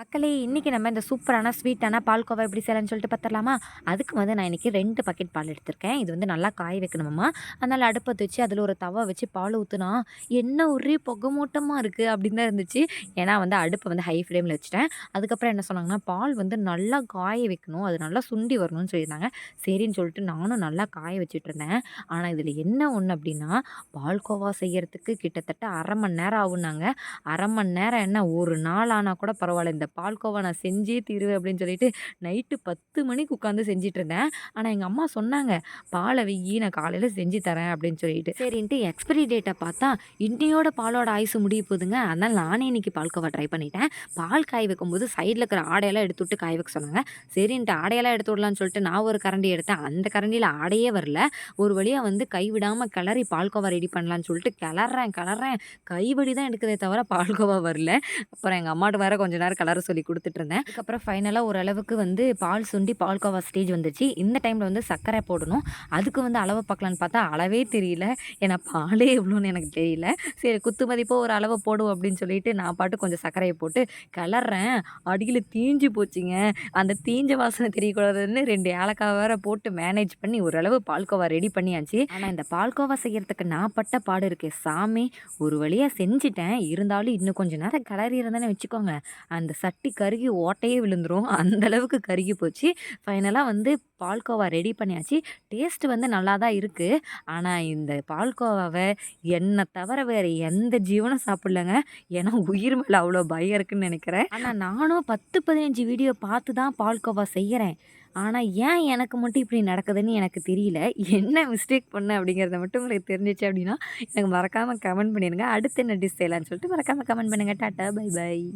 மக்களே இன்னைக்கு நம்ம இந்த சூப்பரான ஸ்வீட்டான பால்கோவா எப்படி செய்யலாம்னு சொல்லிட்டு பார்த்துடலாமா? அதுக்கு வந்து நான் இன்னைக்கு 2 பாக்கெட் பால் எடுத்திருக்கேன். இது வந்து நல்லா காய வைக்கணுமாம்மா. அதனால அடுப்பத்த வச்சு அதில ஒரு தவா வச்சு பால் ஊத்துனா, என்ன ஒரே புகை மூட்டமா இருக்கு அப்படின்னு தான் இருந்துச்சு. ஏன்னா வந்து அடுப்ப வந்து ஹை ஃப்ளேம்ல வச்சுட்டேன். அதுக்கப்புறம் என்ன சொன்னாங்கன்னா, பால் வந்து நல்லா காய வைக்கணும். அது நல்லா சுண்டி வரணும்னு சொல்லியிருந்தாங்க. சரின்னு சொல்லிட்டு நானும் நல்லா காய வச்சுட்டுருந்தேன். ஆனா இதில என்ன ஒண்ணு அப்படின்னா, பால்கோவா செய்யறதுக்கு கிட்டத்தட்ட 1/2 மணி நேரம் ஆகும்னாங்க. 1/2 மணி நேரம் என்ன, ஒரு நாள் ஆனா கூட பரவால்ல. இந்த பால்கோவா நான் செஞ்சே தீருவேன் அப்படின்னு சொல்லிட்டு நைட்டு 10 மணிக்கு உட்காந்து செஞ்சுட்டு இருந்தேன். ஆனா எங்க அம்மா சொன்னாங்க, "பால வையி நான் காலையில செஞ்சு தரேன்" அப்படின்னு சொல்லிட்டு. சரின்ட்டு எக்ஸ்பைரி டேட்ட பார்த்தா, இன்னையோட பாலோட ஆயுசு முடிய போதுங்க. அதனால நானே இன்னைக்கு பால்கோவா ட்ரை பண்ணிட்டேன். பால் காய வைக்கும்போது சைடுல இருக்கிற ஆடையெல்லாம் எடுத்துவிட்டு காய வைக்க சொன்னாங்க. சரின்ட்டு ஆடையெல்லாம் எடுத்து விடலான்னு சொல்லிட்டு நான் ஒரு கரண்டி எடுத்தேன். அந்த கரண்டியில ஆடையே வரல. ஒரு வழியா வந்து கைவிடாம கிளறி பால்கோவா ரெடி பண்ணலான்னு சொல்லிட்டு கிளர்றேன். கைவலி தான் எடுக்குதே தவிர பால்கோவா வரல. அப்புறம் எங்க அம்மாட்ட வேற கொஞ்ச நேரம் கலர சொல்லி குடுத்துட்டுருந்தேன். அதுக்கப்புறம் ஃபைனலா ஓரளவுக்கு வந்து பால் சுண்டி பால்கோவா ஸ்டேஜ் வந்துச்சு. இந்த டைம்ல வந்து சர்க்கரை போடணும். அதுக்கு வந்து அளவு பார்க்கலான்னு பார்த்தா அளவே தெரியல. ஏன்னா பாலே எவ்வளோன்னு எனக்கு தெரியல. சரி குத்து மதிப்பா ஒரு அளவ போடுவோம் அப்படின்னு சொல்லிட்டு நான் பாட்டுக்கு கொஞ்சம் சர்க்கரைய போட்டு கிளர்றேன். அடியில தீஞ்சு போச்சுங்க. அந்த தீஞ்ச வாசனை தெரியக்கூடாதுன்னு 2 ஏலக்காய் வேற போட்டு மேனேஜ் பண்ணி ஓரளவு பால்கோவா ரெடி பண்ணியாச்சு. ஆனா இந்த பால்கோவா செய்யறதுக்கு நான் பட்ட பாடு இருக்கே சாமி! ஒரு வழியா செஞ்சுட்டேன். இருந்தாலும் இன்னும் கொஞ்ச நேரம் கிளறி இருந்தேன்னு வச்சுக்கோங்க, அந்த சட்டி கருகி ஓட்டையே விழுந்துரும். அந்த அளவுக்கு கருகி போச்சு. ஃபைனலா வந்து பால்கோவா ரெடி பண்ணியாச்சு. டேஸ்ட் வந்து நல்லா தான் இருக்கு. ஆனா இந்த பால்கோவாவ என்ன தவிர வேற எந்த ஜீவனும் சாப்பிடலங்க. ஏன்னா உயிர் மேல அவ்வளோ பயம் இருக்குன்னு நெனைக்கிறேன். ஆனா நானும் 10, 15 வீடியோ பார்த்து தான் பால்கோவா செய்யறேன். ஆனா ஏன் எனக்கு மட்டும் இப்படி நடக்குதுன்னு எனக்கு தெரியல. என்ன மிஸ்டேக் பண்ணேன் அப்படிங்கிறத மட்டும் உங்களுக்கு தெரிஞ்சுச்சு அப்படின்னா, எனக்கு மறக்காம கமெண்ட் பண்ணிருங்க. அடுத்து என்ன டிஷ் செய்யலான்னு சொல்லிட்டு மறக்காம கமெண்ட் பண்ணுங்க. Tata, bye by.